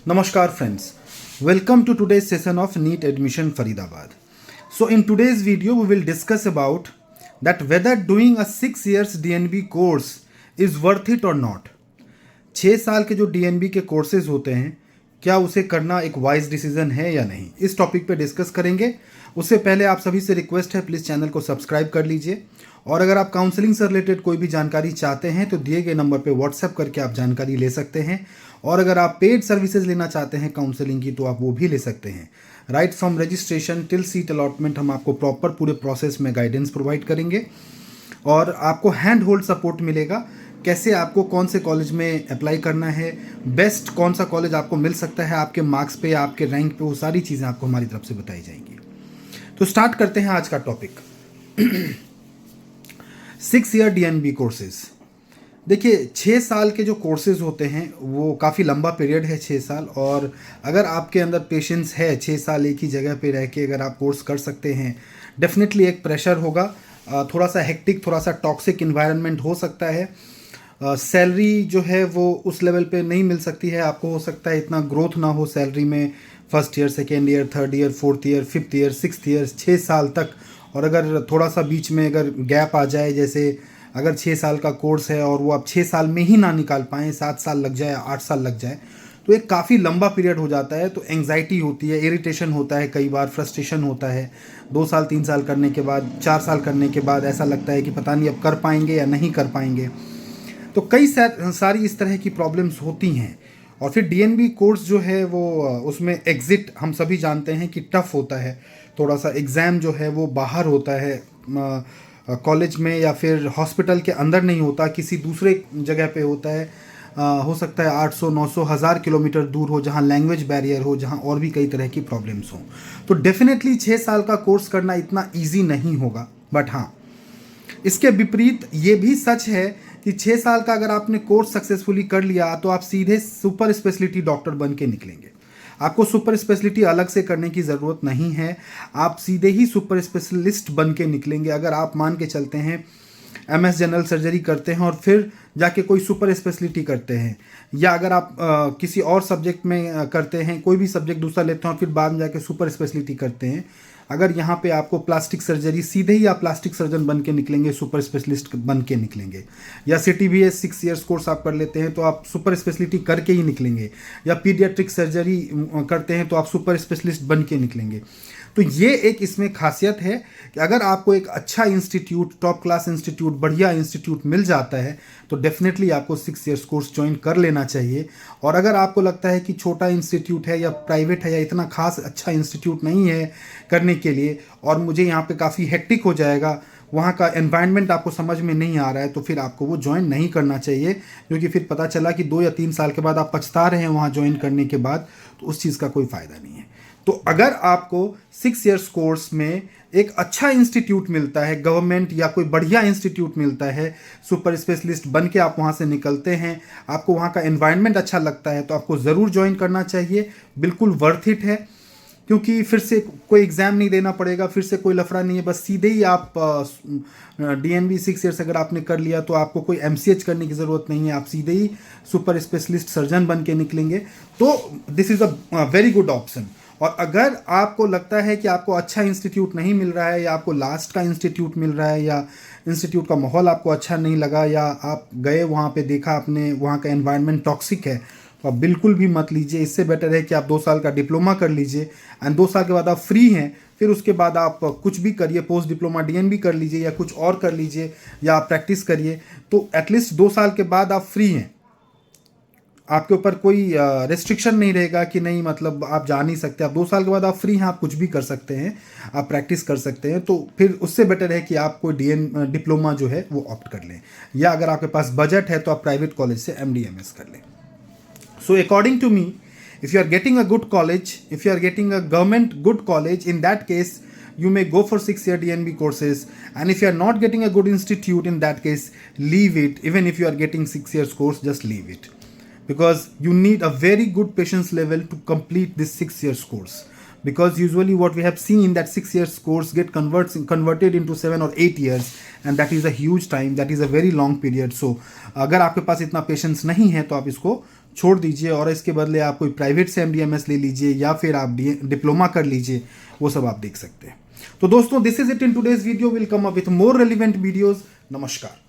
Namaskar friends, welcome to today's session of NEET Admission Faridabad. So in today's video we will discuss about that whether doing a 6 years DNB course is worth it or not. 6 साल के जो DNB के courses होते हैं क्या उसे करना एक वाइज डिसीजन है या नहीं, इस टॉपिक पे डिस्कस करेंगे। उससे पहले आप सभी से रिक्वेस्ट है प्लीज़ चैनल को सब्सक्राइब कर लीजिए और अगर आप काउंसलिंग से रिलेटेड कोई भी जानकारी चाहते हैं तो दिए गए नंबर पे व्हाट्सएप करके आप जानकारी ले सकते हैं और अगर आप पेड सर्विसेज लेना चाहते हैं काउंसलिंग की तो आप वो भी ले सकते हैं। Right from registration till seat allotment हम आपको प्रॉपर पूरे प्रोसेस में गाइडेंस प्रोवाइड करेंगे और आपको हैंड होल्ड सपोर्ट मिलेगा। कैसे आपको कौन से कॉलेज में अप्लाई करना है, बेस्ट कौन सा कॉलेज आपको मिल सकता है आपके मार्क्स पे या आपके रैंक पे, वो सारी चीज़ें आपको हमारी तरफ से बताई जाएंगी। तो स्टार्ट करते हैं आज का टॉपिक 6 ईयर DNB कोर्सेज। देखिए 6 साल के जो कोर्सेज होते हैं वो काफ़ी लंबा पीरियड है 6 साल, और अगर आपके अंदर पेशेंस है 6 साल एक ही जगह पे रह के अगर आप कोर्स कर सकते हैं, डेफिनेटली एक प्रेशर होगा, थोड़ा सा हेक्टिक, थोड़ा सा टॉक्सिक इन्वायरमेंट हो सकता है। सैलरी जो है वो उस लेवल पे नहीं मिल सकती है आपको, हो सकता है इतना ग्रोथ ना हो सैलरी में first year, second year, third year, fourth year, fifth year, sixth year, 6 साल तक। और अगर थोड़ा सा बीच में अगर गैप आ जाए, जैसे अगर 6 साल का कोर्स है और वो आप 6 साल में ही ना निकाल पाएँ, 7 साल लग जाए, 8 साल लग जाए, तो एक काफ़ी लंबा पीरियड हो जाता है। तो एंग्जाइटी होती है, इरिटेशन होता है, कई बार फ्रस्ट्रेशन होता है। 2 साल 3 साल करने के बाद, 4 साल करने के बाद ऐसा लगता है कि पता नहीं अब कर पाएंगे या नहीं कर पाएंगे। तो कई सारी इस तरह की प्रॉब्लम्स होती हैं। और फिर DNB कोर्स जो है वो उसमें एग्ज़िट हम सभी जानते हैं कि टफ़ होता है, थोड़ा सा एग्ज़ाम जो है वो बाहर होता है, कॉलेज में या फिर हॉस्पिटल के अंदर नहीं होता, किसी दूसरे जगह पे होता है। हो सकता है 800, 900, 1000 किलोमीटर दूर हो, जहाँ लैंग्वेज बैरियर हो, जहाँ और भी कई तरह की प्रॉब्लम्स हों। तो डेफिनेटली 6 साल का कोर्स करना इतना ईजी नहीं होगा। बट हाँ, इसके विपरीत ये भी सच है कि 6 साल का अगर आपने कोर्स सक्सेसफुली कर लिया तो आप सीधे सुपर स्पेशलिटी डॉक्टर बन के निकलेंगे। आपको सुपर स्पेशलिटी अलग से करने की ज़रूरत नहीं है, आप सीधे ही सुपर स्पेशलिस्ट बन के निकलेंगे। अगर आप मान के चलते हैं MS जनरल सर्जरी करते हैं और फिर जाके कोई सुपर स्पेशलिटी करते हैं, या अगर आप किसी और सब्जेक्ट में करते हैं, कोई भी सब्जेक्ट दूसरा लेते हैं और फिर बाद में जाके सुपर स्पेशलिटी करते हैं, अगर यहाँ पे आपको प्लास्टिक सर्जरी, सीधे ही आप प्लास्टिक सर्जन बन के निकलेंगे, सुपर स्पेशलिस्ट बन के निकलेंगे। या CTBS 6 ईयर्स कोर्स आप कर लेते हैं तो आप सुपर स्पेशलिटी करके ही निकलेंगे, या पीडियाट्रिक सर्जरी करते हैं तो आप सुपर स्पेशलिस्ट बन के निकलेंगे। तो ये एक इसमें खासियत है कि अगर आपको एक अच्छा इंस्टीट्यूट, टॉप क्लास इंस्टीट्यूट, बढ़िया इंस्टीट्यूट मिल जाता है तो डेफिनेटली आपको 6 ईयर्स कोर्स ज्वाइन कर लेना चाहिए। और अगर आपको लगता है कि छोटा इंस्टीट्यूट है या प्राइवेट है या इतना खास अच्छा इंस्टीट्यूट नहीं है करने के लिए और मुझे यहाँ पे काफ़ी हेक्टिक हो जाएगा, वहाँ का एनवायरनमेंट आपको समझ में नहीं आ रहा है, तो फिर आपको वो ज्वाइन नहीं करना चाहिए, क्योंकि फिर पता चला कि 2 या 3 साल के बाद आप पछता रहे हैं वहाँ ज्वाइन करने के बाद, तो उस चीज़ का कोई फ़ायदा नहीं है। तो अगर आपको 6 ईयर्स कोर्स में एक अच्छा इंस्टीट्यूट मिलता है, गवर्नमेंट या कोई बढ़िया इंस्टीट्यूट मिलता है, सुपर स्पेशलिस्ट बन के आप वहाँ से निकलते हैं, आपको वहाँ का एनवायरनमेंट अच्छा लगता है, तो आपको ज़रूर ज्वाइन करना चाहिए। बिल्कुल वर्थ इट है, क्योंकि फिर से कोई एग्ज़ाम नहीं देना पड़ेगा, फिर से कोई लफड़ा नहीं है, बस सीधे ही आप DNB 6 ईयर्स अगर आपने कर लिया तो आपको कोई MCH करने की ज़रूरत नहीं है, आप सीधे ही सुपर स्पेशलिस्ट सर्जन बन के निकलेंगे। तो this is a very good option. और अगर आपको लगता है कि आपको अच्छा इंस्टीट्यूट नहीं मिल रहा है, या आपको लास्ट का इंस्टीट्यूट मिल रहा है, या इंस्टीट्यूट का माहौल आपको अच्छा नहीं लगा, या आप गए वहाँ पे देखा आपने वहाँ का एनवायरनमेंट टॉक्सिक है, तो आप बिल्कुल भी मत लीजिए। इससे बेटर है कि आप 2 साल का डिप्लोमा कर लीजिए एंड 2 साल के बाद आप फ्री हैं, फिर उसके बाद आप कुछ भी करिए, पोस्ट डिप्लोमा DNB कर लीजिए या कुछ और कर लीजिए, या आप प्रैक्टिस करिए। तो एटलीस्ट 2 साल के बाद आप फ्री हैं, आपके ऊपर कोई रेस्ट्रिक्शन नहीं रहेगा कि नहीं मतलब आप जा नहीं सकते। आप 2 साल के बाद आप फ्री हैं, आप कुछ भी कर सकते हैं, आप प्रैक्टिस कर सकते हैं। तो फिर उससे बेटर है कि आप कोई डिप्लोमा जो है वो ऑप्ट कर लें, या अगर आपके पास बजट है तो आप प्राइवेट कॉलेज से MD/MS कर लें। So according to me, if you are getting a good college, if you are getting a government good college, in that case you may go for 6 year DNB courses, and if you are not getting a good institute, in that case leave it. Even if you are getting 6 years course, just leave it, because you need a very good patience level to complete this 6 years course. Because usually what we have seen that 6 years course get converted into 7 or 8 years, and that is a huge time, that is a very long period. So अगर आपके पास इतना patience नहीं है तो आप इसको छोड़ दीजिए और इसके बदले आप कोई प्राइवेट से MD/MS ले लीजिए या फिर आप डिप्लोमा कर लीजिए, वो सब आप देख सकते हैं। तो दोस्तों, this is it in today's video. Will come up with more relevant videos. नमस्कार।